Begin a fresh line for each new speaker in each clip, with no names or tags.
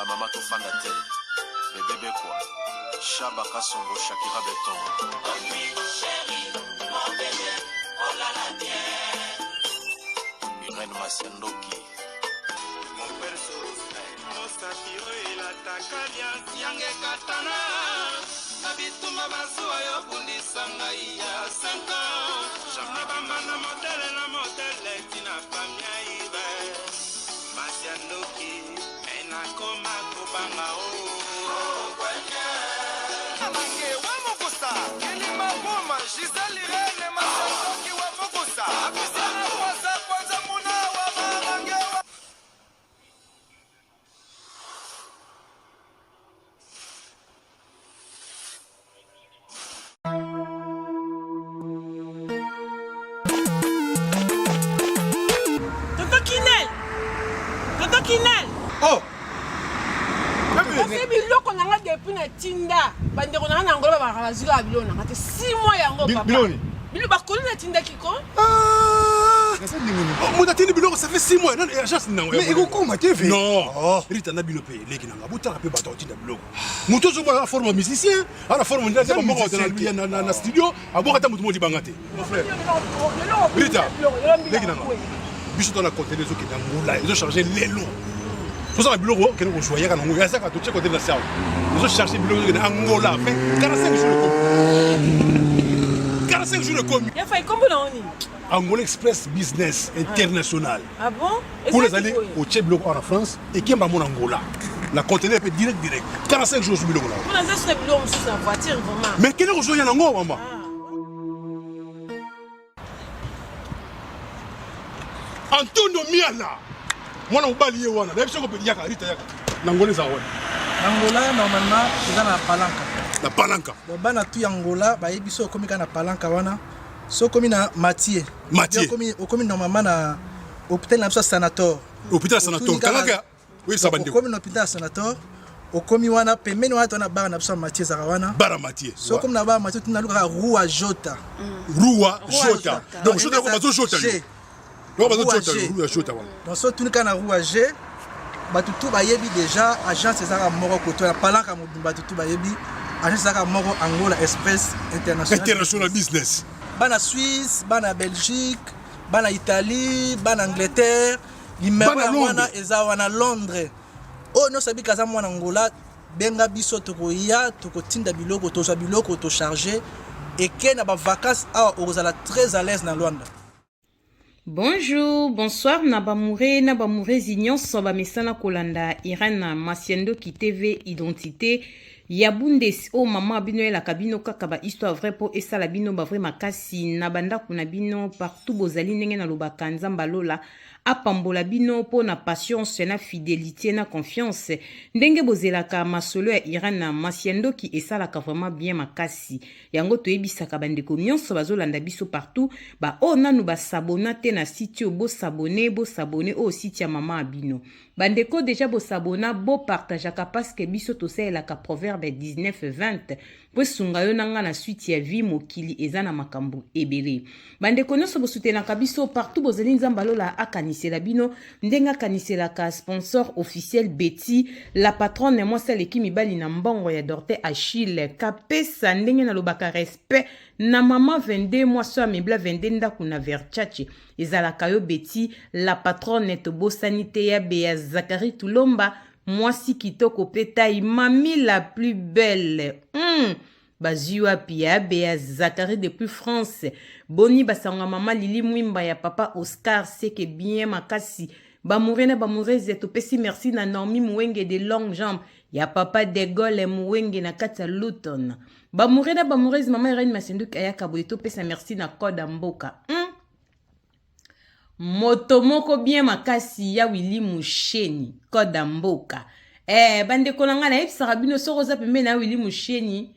ba mama to fanda te. Bébé quoi. Chaba Kasongo Shakira Beton. Oh oui, chérie, mon bébé, oh là là, bien. Irène Masendoki. Mon perso, mon satiro et la takalia, Siange Katana. Nabituma Basua, Yobundi Sangaïa, 5 ans. Jamabama, la modèle, Tina Famia Ibe. Masendoki, Enakoma Kobanga, oh.
Tonton Kinel.
Oh.
C'est biloko nanga depuis na tinda. Bande ko nanga ngolo ba bazika biloko nanga te 6 mois yango papa.
Biloni.
Bilo ba ko na tinda kiko.
Ah. Mon atteint biloko ça fait 6 mois. Non, agence nango. Mais iko koma TV. Non. Rita na bilope leki nanga. Botala pe bato tinda biloko. Muto zo ba forme musicien, ala forme ndeza ba moko na studio, aboka ta mutu modi bangate. Mon frère. Rita. Leki nanga. Biso dans la côté des autres qui là, ils ont chargé les lots. Tout ça le bureau que nous choisir quand on y a ça quand tu côté de la salle. Ils ont cherché le bureau de Angola, fait 45 jours de 45 jours de commis.
Il a fait combien d'années?
Angola Express Business International.
Ah bon?
Pour les aller au Tchèque en France et qui est mon Angola. La conteneur est direct. 45 jours sur le bureau là.
On a ça sur le bureau sur sa voiture vraiment.
Mais quel est le jour y en Angola maman? Antonio Miala. Moi, on balie wana. D'ailleurs, je peux dire Rita yaka. N'Angola ça ouais.
Angola normalement c'est dans la palanca.
La palanca.
Donc bana tu Angola ba yebiso komi kana palanca wana. So komi na Mathieu.
Mathieu.
Komi normalement na hôpital na sanator.
Hôpital sanator. Kalaka. Oui, ça bande.
Komi na hôpital sanator. Okomi wana pembeni wana tona bara na biso Mathieu zakawana.
Bara Mathieu.
So komi na bara Mathieu tuna luka Rua Jota.
Rua Jota. Donc Jota ko bazo Jota. Donc so tout le na Rua G batutu bayebi déjà agence ezaka moko koto na palanka modumba tutu bayebi agence ezaka moko Angola Express International
Business. Bana Suisse, bana Belgique, bana Italie, bana Angleterre, numéro wana eza wana Londres. Oh no sabi kaza mwana Angola benga biso tokoya tokotinda biloko toza biloko to charger et que na ba vacances a ozala très à l'aise na Luanda.
Bonjour, bonsoir, Nabamure Zignon, Soba Mesana Kolanda, Irène Masendoki TV, Identité, Yabundes, oh maman abino la cabino kakaba, histoire vraie pour essa la bino ba vrai makasi, Nabanda kunabino, partout bozali nenge na lobaka nzamba lola, apambola bino po na patience, na fidélité, na confiance, ndenge bozelaka masolo ya Irène Masendoki essa la vraiment bien makasi, yango toyebisaka bandeko nyonso bazolanda biso partout, ba oh nanu ba sabona te na site bo sabone o site ya mama abino. Bandeko déjà bo sabona bo partageaka parce que biso to la ka proverbe 19-20 po sunga yo nanga na suite ya vie mokili eza na makambo ebele. Bandeko nyonso bo soutenaka biso partout bozeli nzamba lola akanisela bino ndenga kanisela ka sponsor officiel Betty la patronne moi celle qui mibali na mbongo ya Dorte Achille kapesa ndenge na lobaka respect na mama 22 mois so mebla 22 ndaku na Verchache ezalaka yo Betty la patronne to bosanité ya Bea Zakari Tulomba mwasi kitoko petaille mami la plus belle Bazua pia Bea Zakari depuis France boni basanga mama Lili Mwimba ya papa Oscar seke bien makasi bamurena bamureze to pesi merci na Normi Mwenge de longue jambe ya papa de Gaulle Mwenge na kata Luton bamurena bamureze mama Irène Masendoki ayaka boye to pesa merci na Koda Mboka motomoko bien makasi ya Willy Musheni Koda Mboka bande kolanga na epsaka bino soko za pembe na Willy Musheni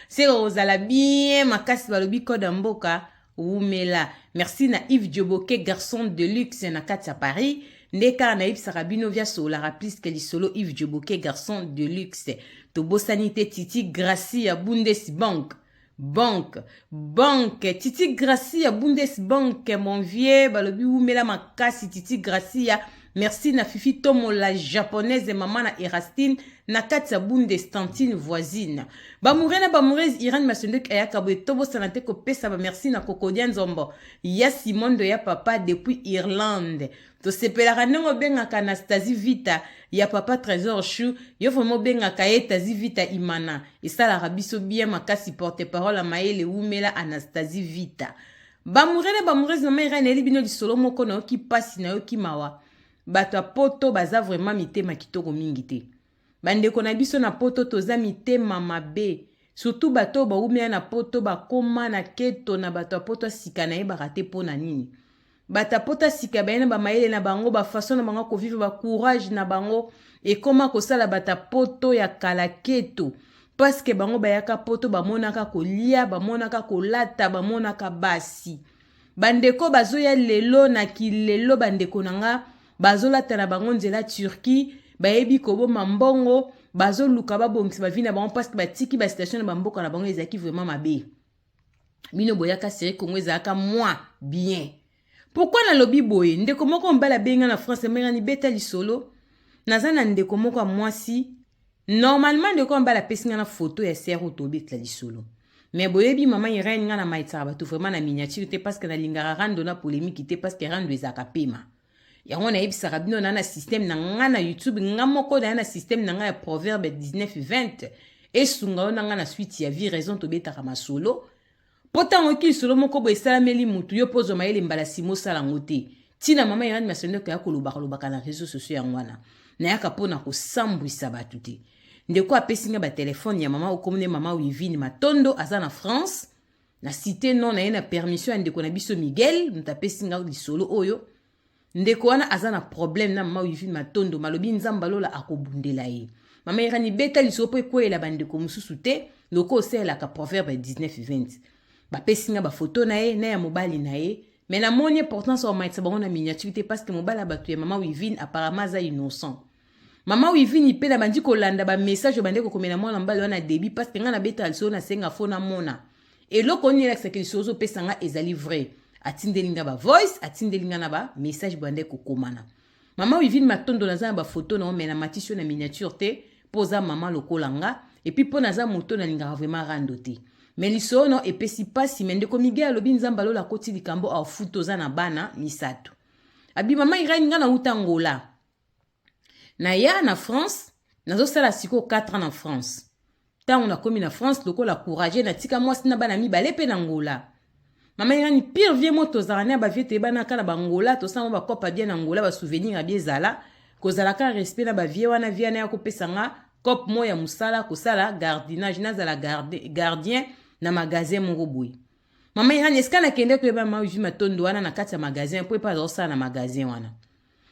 c'est ozala bien makasi balobi Koda Mboka umela merci na Yves Dioboke garçon de luxe na kati ya Paris ndeka na epsaka bino via sola plus que solo Yves Dioboke garçon de luxe to bosanité Titi Gracia Bundesbank Banque Titi Gracia Bundesbank mon vieux balobi umela makasi Titi Gracia merci na Fifi Tomo la japonaise mama na Erastine na kati ya Bundestantine voisine bamoure na bamourez Irène Masendek ayaka boye tobo sanate ko pesa ba merci na Kokodia Nzombo ya Simondo ya papa depuis Irlande to sepelaka ndenge obengaka Anastasie Vita ya papa Trésor Chou yo vraiment obengaka Etasie Vita Imana esalaka biso bien makasi porte parole Maele Umela Anastasie Vita bamoure na bamourez mama Irène eli bino lisolo moko na oki pasi na oki mawa bato poto baza vraiment mitema kitoko mingi te bandeko na biso na poto toza mitema mabe surtout bato baumia na poto bakoma na keto na bato poto sika na ye barate pona nini bata poto sika bayena ba maele na bango ba façon na bango ko vivre ba courage na bango et comment ko sala bata poto ya kala keto parce que bango bayaka poto bamonaka kolia bamonaka kolata bamonaka basi bandeko bazoya lelo na kilelo bandeko nanga bazolata na bango nzela Turquie bayebi koboma mbongo bazoluka babongisa bavina bango parce que batiki ba station na bamboka na bango ezaki vraiment mabe bino boyaka seri Congo ezaka moi bien pourquoi na lobi boye ndeko moko mbala benga na France menga ni beta lisolo naza na ndeko moko mwasi normalement ndeko mbala pesinga na photo ya sero to beta lisolo mais boyebi mama Irène nga na maitsa bato vraiment na miniature te parce que na lingara rando na polémique te parce que rando ezaka pema yango na yebisaka bino na système na nga na YouTube nga moko na système na nga ya proverbe 19-20 esunga na nga na suite ya vie raison to betaka masolo potango ki solo moko bo esalameli mutu yo pozo mayele mbala simo sala ngote tina mama Irène Masendek ya koloba na réseaux sociaux yango wana na yaka pona ko sambwisa batu te ndeko apesinga ba telefone ya mama okomune mama Wivine Matondo aza na France na cité non na yena permission ya ndeko na biso Miguel mutapesinga lisolo oyo ndeko wana aza na problème na mama Wivine Matondo malobi nzamba lola akobundela ye mama Irani beta lisopo ekwela bandeko mususu te loko osela ka proverbe 19-20 bapesinga ba photo na ye na ya mobali na ye mais na moni importance o maitsa bango na miniature parce que mobala batu ya mama Wivine apparemment za innocent mama Wivine pe na bandi kolanda ba message bandeko komena mwana mbali wana débit parce que nga na beta liso na senga fona mona et loko ni la que lisozo pesanga ezali vrai atindelinga ba voice atindelinga na ba message bande ko komana mama Wivine Matondo na za ba photo na omena matisho na miniature te poza mama lokolanga et puis pona za moto na linga vraiment rando te mais lisono epesi pasi mende ko Miguel lobi nzamba lola koti likambo a futo za na bana misato abi mama Irène nga na utangola na ya na France nazo sala siko 4 ans en France tant on a commis na France lokola courage na tika mwasi na bana mibale pe na ngola mama Irène pire vie moto zarane ba vie te bana kala bangola to sama ba kopa bien na ngola ba souvenir bien zala ko zala ka respect na ba vie wana vie na ya ko pesanga kop moya musala ko sala gardinage na zala gardien na magasin moko boy mama Irène eskana kende ko ba mama Wivine Matondo wana na kati ya magasin po pa zo sala na magasin wana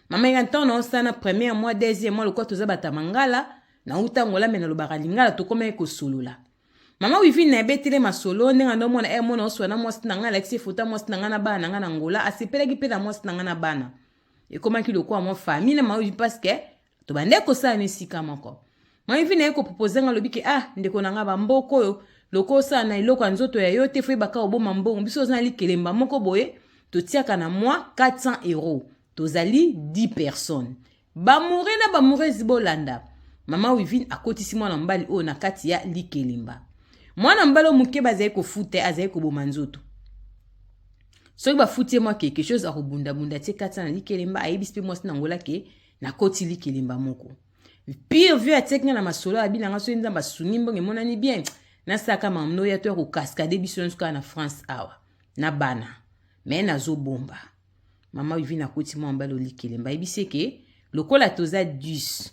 mama Irène tant na sana premier mois deuxième mois lokwa to za bata mangala na utangola mena lobaka lingala to koma ko sulula mama Wivine na betele masolo ndenga ndo mona mona oswana mwasi na nga Alexis Fota mwasi na nga na bana nga na ngola asepelaki pe na mwasi na nga na bana e koma ki lokwa mo famille na mama Wivine parce que to bande ko sa ni sika moko mama Wivine ko proposer nga lobiki ndeko na nga ba mboko yo loko sa na iloko nzoto ya yote fwe baka oboma mbongo biso za likelemba moko boye to tiaka na moi 400 €. Tozali 10 personnes. Bamoure na bamourezi bolanda. Mama Wivine akotisi mwana mbali o na kati ya likelemba. Mwana mbali o muke bazai ko fute azai ko boma nzoto. Soki ba fute moi quelque chose a robunda bunda tie 400 na likelemba ayebisi pe moi sinangola ke na koti likelemba moko. Pire vu atekna na masolo abina nga so nzamba sunimbo ngemonani bien. Na saka mamno ya to ko cascade biso nsuka na France awa. Na bana. Mais na zo bomba. Mama Wivine akoti mwa mbalo likelemba ebise ke lokola toza 10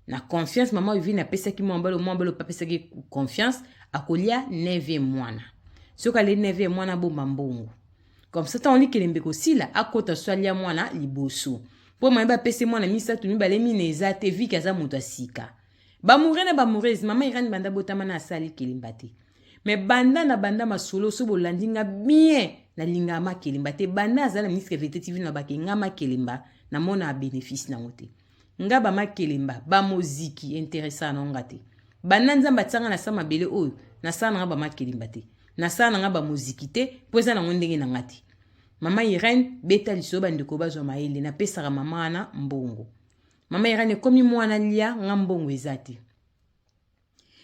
na confiance mama Wivine apesaki mwa mbalo papesaki confiance akolia 9e mwana soka le 9e mwana bomba mbongo comme ça tant likelembe ko sila akota swalia mwana liboso po mayeba pese mwana misatu mibale mineza te vika za mutu asika bamoure na bamourezi mama Irène banda botama na asali kelemba te mais banda na banda masolo so bolandinga bien na linga makelemba te banda azala ministre VT TV na bake nga makelemba na mona bénéfice na ngote nga ba makelemba ba muziki intéressant na ngate banda nzamba tsanga na sama bele oyo na sana nga ba makelemba te na sana nga ba muziki te poza na ngondenge na ngate Mama Irene beta liso bandeko bazwa maele na pesaka mama na mbongo. Mama Irene ekomi mwana lia nga mbongo ezati.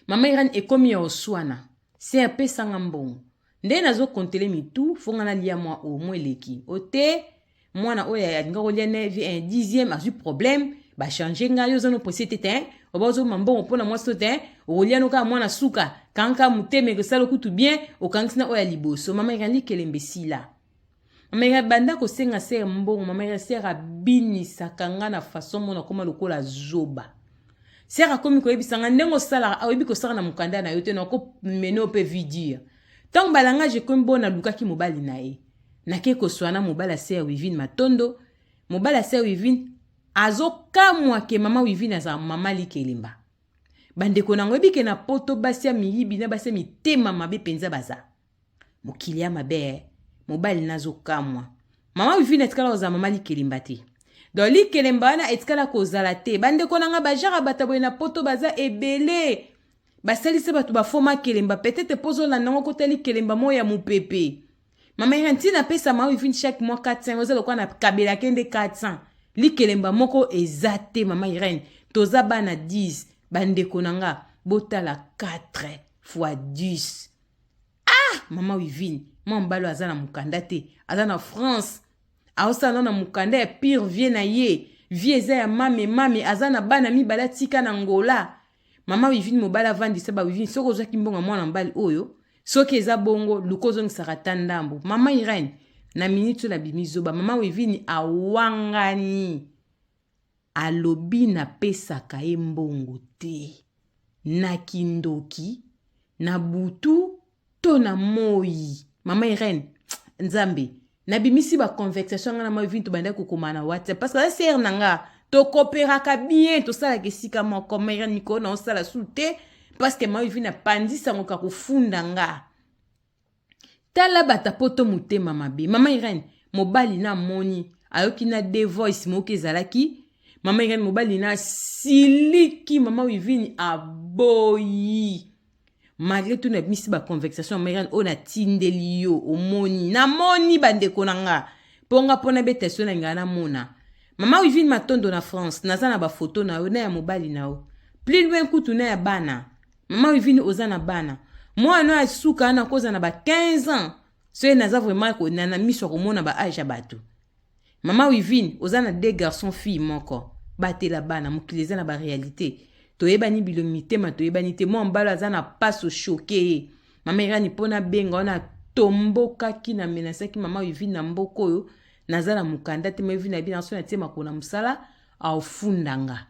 Mama Irene ekomi ya oswana se apesa nga mbongo. Nde nazo kontele mitu fonga na lia mwa o mweleki. Ote mwana oya ya nga kolia ne vi un 10e azu problème ba changer nga yo zano posete ten obazo mambongo pona mwa sote olia no ka mwana suka kanka muteme ko salo kutu bien o kangsina oya liboso. Mama Irene kelembe sila. Mama Irene banda ko senga se mbongo. Mama Irene sera binisa kanga na façon mona koma lokola zoba. Sera komi ko ebisanga ndengo sala oyebi ko sala na mukanda na yote na ko meno pe vidir. Tant balanga je kombo na lukaki mobali na e. Nake ko swana mobala se Wivine Matondo. Mobala se Wivine azo kamwa ke mama Wivine aza mama likelimba. Bande ko nango ebike na poto basia miyibi na basia mitema mabe penza baza. Mokilia mabe mobali nazo kamwa. Mama Wivine etkala oza mama likelimba te. Do likelimba na etkala ko zala te. Bande ko nanga bajara batabo na poto baza ebele. Basalise batu bafoma kelemba peut-être pozo la nango koteli kelemba moya mupepe. Mama Irene na pesa ma Wivine chaque mois 400 ozelo kwa na kabela kende 400. Li kelemba moko ezate mama Irene toza bana 10 bande konanga botala 4 fois 10. Ah mama Wivine mo mbalo azana mukanda te azana France. Aosana na mukanda ya pire vie na ye. Vie eza ya mame azana bana mibala tika na Angola. Mama Wivine mobala vandi seba Wivine soko zaki mbonga mwana mbali oyo soki eza bongo lukozo ngisaka ndambo. Mama Irene na minute la bimizoba mama Wivine awangani alobi na pesa ka mbongo te na kindoki na butu to na moi. Mama Irene nzambe na bimisi ba conversation na mama Wivine to banda ko komana WhatsApp parce que c'est nanga to coopéraka bien to sala kesika moko. Mama Irene miko na osala soute parce que mama Wivine pandisa ngoka kufunda nga tala bata poto mutema mabe. Mama Irene mobali na moni ayoki na The Voice moke zalaki. Mama Irene mobali na siliki mama Wivine aboyi malgré tout na misi ba conversation. Mama Irene ona tindeli yo omoni na moni bandeko nanga ponga pona beteso na ngana mona. Mama Wivine Matondo na France nazana ba photo na yo na ya mobali na yo plus loin kutu na ya bana. Mama Wivine ozana bana moi no asuka na koza na ba 15 ans so naza vraiment ko na miso ko mona ba âge batu. Mama Wivine ozana 2 garçons filles moko batela bana mukileza na ba réalité to ebani bilomite ma to ebani te mo mbalo azana paso choqué. Mama Irene pona benga ona tomboka ki na menasaki mama Wivine na mboko yo nazala mukanda te Wivine na bina so na tema ko na musala au fundanga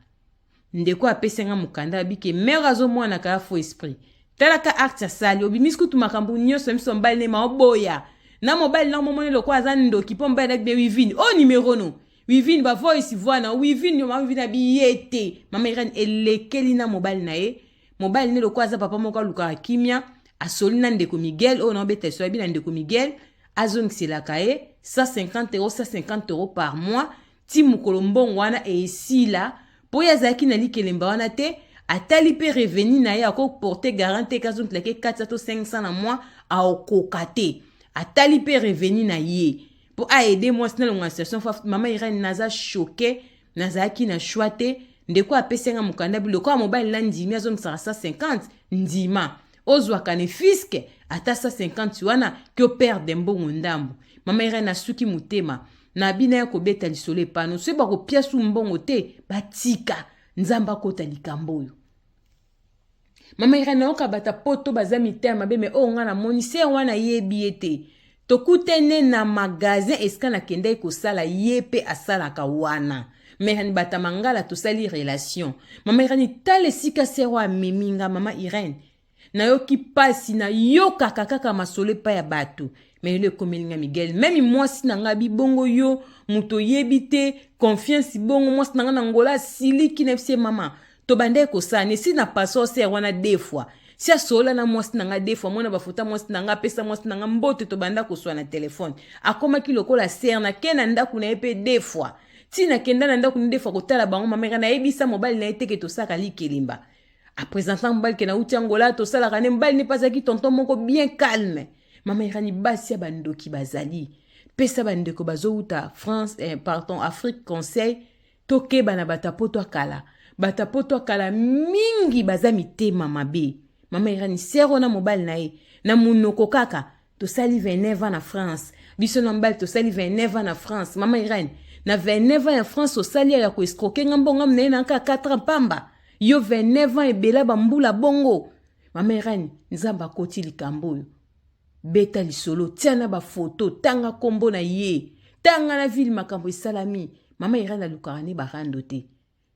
ndeko apesenga mukanda bike mère azo mwana ka fo esprit talaka acte sali obimisku tu makambu nyoso miso mbali ne maoboya na mobile na momone lokwa azani ndoki po mbali na Wivine o numéro no Wivine ba voice voix na Wivine yo mama Wivine biyete. Mama Irene elekeli na mobile na ye mobile ne lokwa za papa moko luka kimia asolina ndeko Miguel o na bete so bina ndeko Miguel azongisela kae 150 euros par mois ti mukolo mbongo wana esila po ya zaki na likelemba wana te atali pe revenu na ye ako porter garantie kazo tleke 400 to 500 na mois a okokate atali pe revenu na ye po a aider moi sina longa station fa mama Irene naza choqué nazaki na choite ndeko apesenga mukanda biloko mobile la ndimi azo msara 150 ndima ozwa kane fiske ata 150 wana ki perde mbongo ndambo. Mama Irene asuki mutema na bina ya kobeta lisole pano so ba ko piasu mbongo te batika nzamba kota likamboyo. Mama Irene oka bata poto bazami tema beme o nga na monise wana yebi ete tokutene na magasin eska na kende ko sala yepe asala ka wana mais bata mangala to sali relation. Mama Irene tale sika serwa meminga mama Irene na yoki pasi na yoka kaka masole pa ya batu mais le komelinga Miguel même moi si nanga bibongo yo muto yebite confiance bongo moi si nanga na ngola siliki nefse mama to bande ko sane si na paso se wana deux fois si asola na moi si nanga deux fois mona bafuta moi si nanga pesa moi si nanga mbote to banda ko swa na telefone akoma ki lokola ser na kena ndaku na epe deux fois ti na kenda na ndaku deux fois ko tala bango mama na ebisa mobile na eteke to saka likelimba à présentant mbal ke na uti angola to sala kane mbal ne pas aki tonton moko bien calme. Mama Irene basi ya bandoki bazali pesa bandeko bazouta France pardon Afrique Conseil tokeba na batapoto akala batapoto akala mingi baza mitema mabe mama irani sero na mobile na ye na munoko kaka to sali 29 ans na France biso na mbali to sali 29 ans na France mama irani na 29 ans ya France to sali ya ko escroquer ngambonga mne na ka 4 ans pamba yo 29 ans ebela bambula bongo mama irani nzamba koti likambo yo beta lisolo tiana ba photo tanga kombo na ye tanga na ville makambo esalami mama irani alukana ba rando te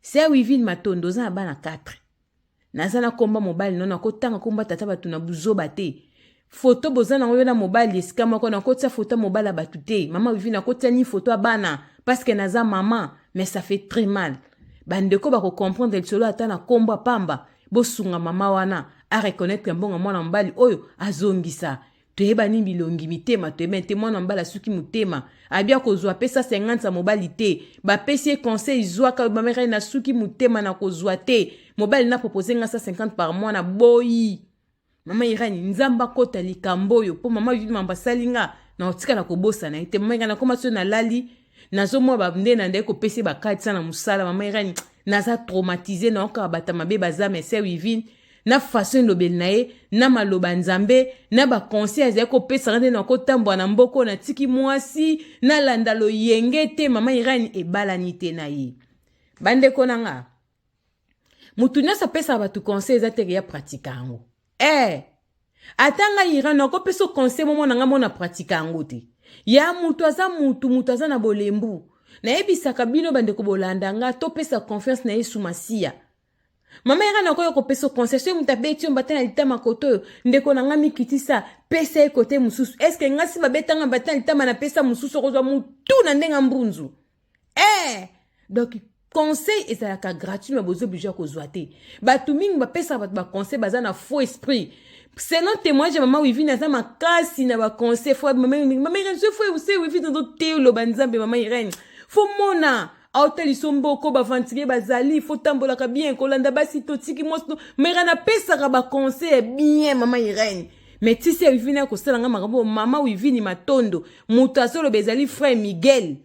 se wivin matondo za bana 4 nazana komba mobile nona ko tanga komba tata batu na buzoba te photo bozana ngoyo na mobile esika moko na ko tia photo mobile batu te mama wivin ko tia ni photo bana parce que naza maman mais ça fait très mal bandeko ba ko comprendre lisolo atana komba pamba bosunga mama wana a reconnaître mbonga mwana mbali oyo azongisa toyeba ni bilongi mitema toyeba te mwana mbala suki mutema abia kozwa pesa 50 mobali te ba pesi conseil zwaka ba mère na suki mutema na kozwa te mobali na proposer nga 150 par mois na boyi mama irani nzamba kota likambo yo po mama yu mamba salinga na otika na kobosa na ite mama na koma so na lali nazo mo ba nde na ndeko pesi ba katsa na musala mama irani naza traumatisé na oka bata mabe baza mese wivin na façon lobel na ye na maloba nzambe na ba conseil ya ko pesa rende na ko tambwa na mboko na tiki mwasi na landalo yengete mama irani ebalani te na ye bande konanga mutunya sa pesa ba tu conseil za te ya pratika ngo atanga irani na ko pesa conseil momo na ngamo na pratika ngo te ya mutu aza na bolembu na ebisaka bino bande ko bolanda nga to pesa confiance na Yesu Masia mama irani na ko pesa concession mutabeti mbata na litama koto ndeko na ngami kitisa pesa ekote mususu est-ce que ngasi babetanga mbata litama na pesa mususu kozwa mutu na ndenga mbunzu donc conseil ezalaka gratuit mais bozo obligé kozwa te batu mingi bapesa batu ba conseil baza na faux esprit selon témoignage mama wivi na za makasi na ba conseil fo mama irani se fo use wivi ndo te lo banzambe mama irani fo mona auteli somboko ba ventilier bazali fo tambola ka bien kolanda basi to tiki mosto mera na pesa ka ba conseil bien mama irani mais ti se wivi na ko sala nga makambo mama wivi ni matondo mutasolo bezali frère Miguel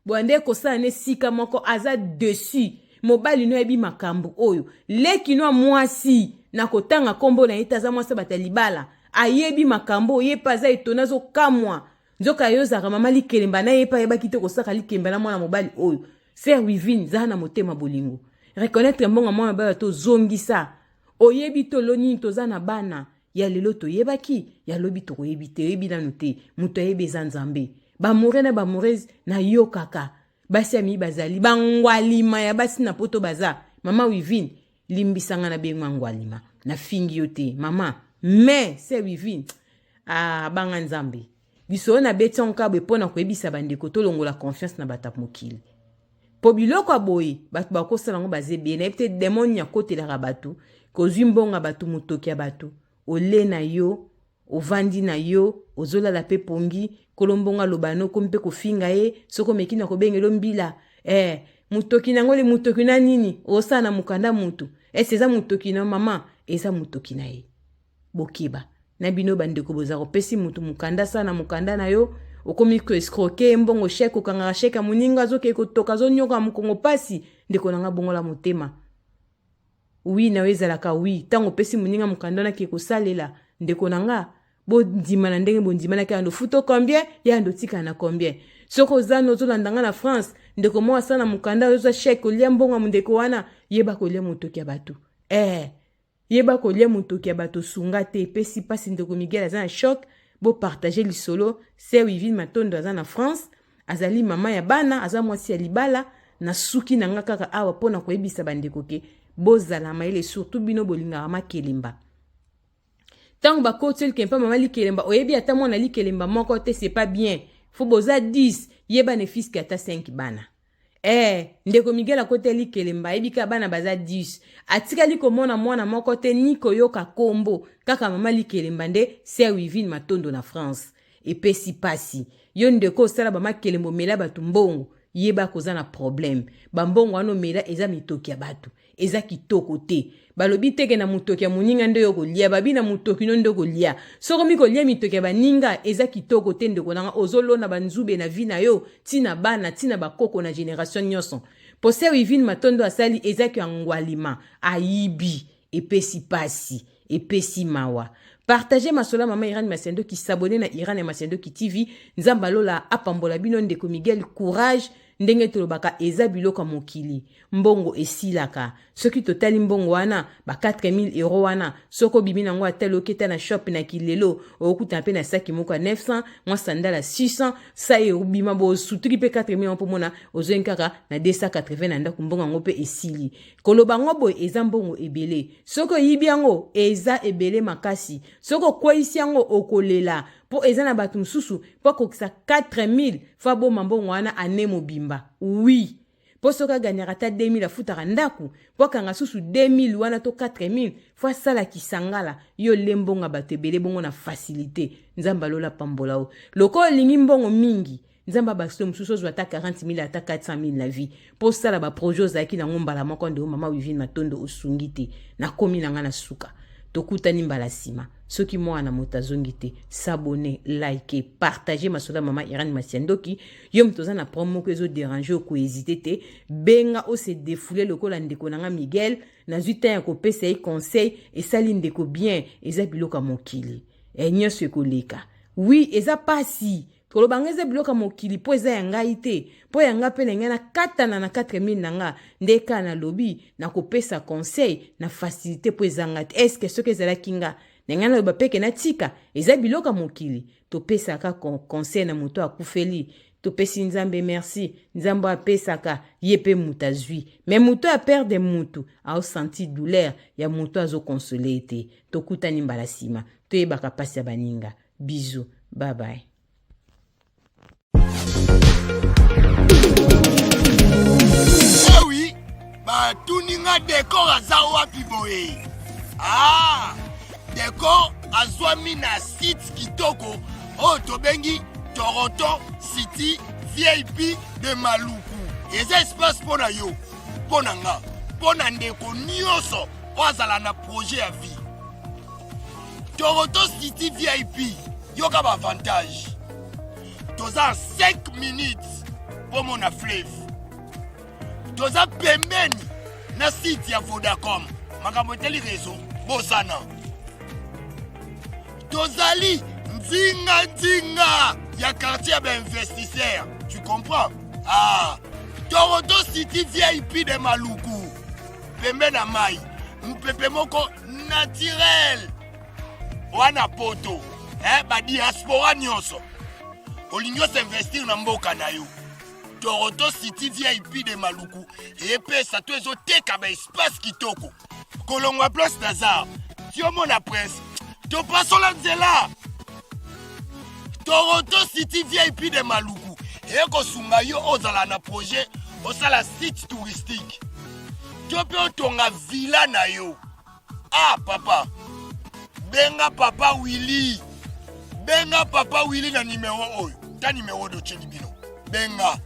boande ko sala ne sika moko aza dessus mobali no ebi makambo oyo leki no mwasi na kotanga kombo na itaza mwasa batalibala ayebi makambo ye paza etona zo kamwa nzoka yoza mama likelemba na ye pa yeba kite ko saka likemba na mwana mobali oyo ser wivin za na motema bolingo reconnaître mbonga mwana ba to zongisa oyebi to loni to za na bana ya lelo to yebaki ya lobi to yebi te yebi na note muto yebe zanzambe ba morena ba morez na yo kaka basi ami bazali bangwalima ya basi na poto baza mama wivin limbisanga na bengwa ngwalima na fingi yote mama mais c'est wivin banga nzambe biso na beton ka bepona ko ebisa bandeko to longola confiance na batap mokili po biloko aboye batu bakosala ngo bazebe na peut-être démon ya kotela ka batu kozwi mbonga batu mutoki ya batu ole na yo ovandi na yo ozolala pe pongi kolombonga lobano kompe kofinga ye soko mekina ko bengelo mbila mutoki nango le mutoki na nini osana mukanda mutu eza mutoki na mama eza mutoki na ye bokiba na bino bandeko boza kopesi mutu mukanda sana mukanda na yo okomi ko escroquer mbongo chèque okanga chèque muninga zoke ko toka zo nyoka mukongo pasi ndeko nanga bongola motema oui na wezala ka oui tango pesi muninga mukanda na ke ko salela ndeko nanga bo ndima na ndenge bo ndima na ke ando futo combien ya ando tika na combien soko zano zo landanga na France ndeko mo asana mukanda zo chèque olia mbongo mundeko wana yeba ko lia mutoki ya batu yeba ko lia mutoki ya batu sunga te pesi pasi ndeko Miguel azana choc bo partager lisolo se wivin matondo azana France azali mama ya bana aza mwasi ya libala na suki na nga kaka awa pona ko ebisa bandeko ke bozala maile surtout bino bolinga makelemba tango ba kotel kempa mama likelemba oyebi ata mwana likelemba moko te c'est pas bien faut boza 10 yeba ne fiske ata 5 bana ndeko Miguel akote likelemba ebika bana baza 10 atika liko mwana moko te niko yoka kombo kaka mama likelemba nde se wivin matondo na France epesi pasi yo ndeko sala ba makelembo mela batu mbongo yeba koza na problème bambongo wana omela eza mitoki ya bato eza kitoko te balobi teke na mutoki ya moninga nde yo kolia babi na mutoki no nde kolia soko mikolia mitoki ya baninga eza kitoko te ndeko nanga ozolona banzube na vi na yo tina bana tina bakoko na génération nyonso pose Wivine Matondo asali eza ki angwalima aibi epesi pasi epesi mawa. Partagez Masola Mama Irène Masiendo qui s'abonne na Irène Masiendo qui TV. Nzambalola apambola bino ndeko Miguel courage ndenge tolobaka eza biloko mokili. Mbongo esilaka. Soki totali mbongo wana ba 4000 € wana soko bibi nango atelo keta na shop na kilelo okuta pe na saki moko 900 mwa sandala 600 sa e ubima bo suturi pe 4000 pour mona ozenkaka na 280 na ndako mbongo ngo pe esili. Koloba ngobo eza mbongo ebele. Soko yibi yango eza ebele makasi. Soko kwa isi yango okolela po eza na batu msusu po kokisa 4000 fa bo mbongo wana ane mobimba. Oui. Po soka gagnera ta 2000 afutaka ndaku po kanga susu 2000 wana to 4000 fa sala kisangala yo lembonga batebele bongo na facilité nzamba lola pambola o loko lingi mbongo mingi nzamba baso mususu zwa ta 40000 ata 400000 la vie po sala ba projet zaki na ngomba la moko ndo mama Wivine Matondo osungite na komi nanga na suka tokutani mbala sima soki mwana motazongi te s'abonner like partager Masola Mama Irène Masiendo ki yo mtoza na promo ko ezo déranger ko hésiter te benga o se défouler lokola ndeko nanga Miguel na zuta ya ko pesa e conseil et sali ndeko bien eza biloka mokili nyonso ekoleka oui eza pasi koloba ngeze biloka mokili po eza yanga ite po yanga pe na katana na 4000 nanga ndeka na lobby na ko pesa conseil na facilité po ezanga est-ce que ce que zela kinga nengana loba peke na tika eza biloka mokili to pesaka conseil na moto akufeli to pesi nzambe merci nzambo apesaka yepe mutazui mais moto a perdre mutu a senti douleur ya moto azo consoler te to kutani mbala sima to yebaka pasi ya baninga bisous bye bye.
Eh oui, bah tuninga décor aza wapi boye. Ah, décor azwami na site kitoko o tobengi Toronto City VIP de Maluku. Eza espace pona yo, pona nga, pona ndeko nyonso ozala na projet ya vie. Toronto City VIP, yoka ba avantage. Toza 5 minutes pour mon fleuve. Toza pembeni na site ya Vodacom. Makambo teli réseau bosana. Tozali nzinga ya quartier d'investisseurs. Tu comprends? Ah, Toronto City VIP de Maluku. Pembeni na mai. Mpepe moko naturel. Wana poto. Ba diaspora nyonso. Olingo s'investir na mboka na yo. Toronto City VIP de Maluku. Et pe sa to ezo teka ba espace kitoko. Kolongwa place Nazar. Tio mona presse. To pasola nzela. Toronto City VIP de Maluku. Et ko sunga yo ozala na projet osala site touristique. Tio pe otonga villa na yo. Ah papa. Benga papa Willy. Benga papa Willy na numéro oyo. Ta numéro de Chelibino. Benga.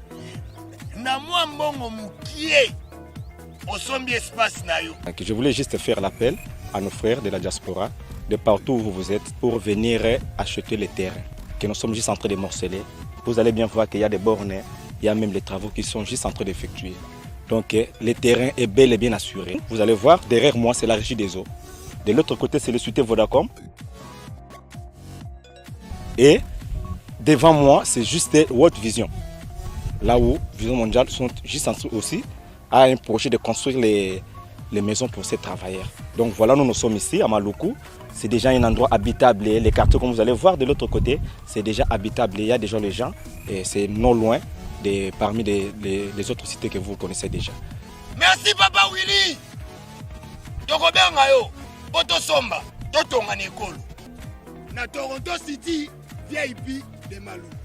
Na moi mbongo mukie. Osombi espace na yo.
Je voulais juste faire l'appel à nos frères de la diaspora, de partout où vous êtes, pour venir acheter les terrains. Que nous sommes juste en train de morceler. Vous allez bien voir qu'il y a des bornes, il y a même les travaux qui sont juste en train d'effectuer. Donc le terrain est bel et bien assuré. Vous allez voir, derrière moi c'est la régie des eaux. De l'autre côté c'est le société Vodacom. Et devant moi, c'est juste World Vision. Là où Vision Mondiale sont juste en train aussi à un projet de construire les maisons pour ces travailleurs. Donc voilà, nous sommes ici à Maluku. C'est déjà un endroit habitable. Les quartiers, comme vous allez voir de l'autre côté, c'est déjà habitable. Il y a déjà les gens et c'est non loin parmi les autres cités que vous connaissez déjà.
Merci Papa Willy. Tokobenga yo, Poto Somba, Totonga Nekolo. Na Toronto City VIP de Maluku.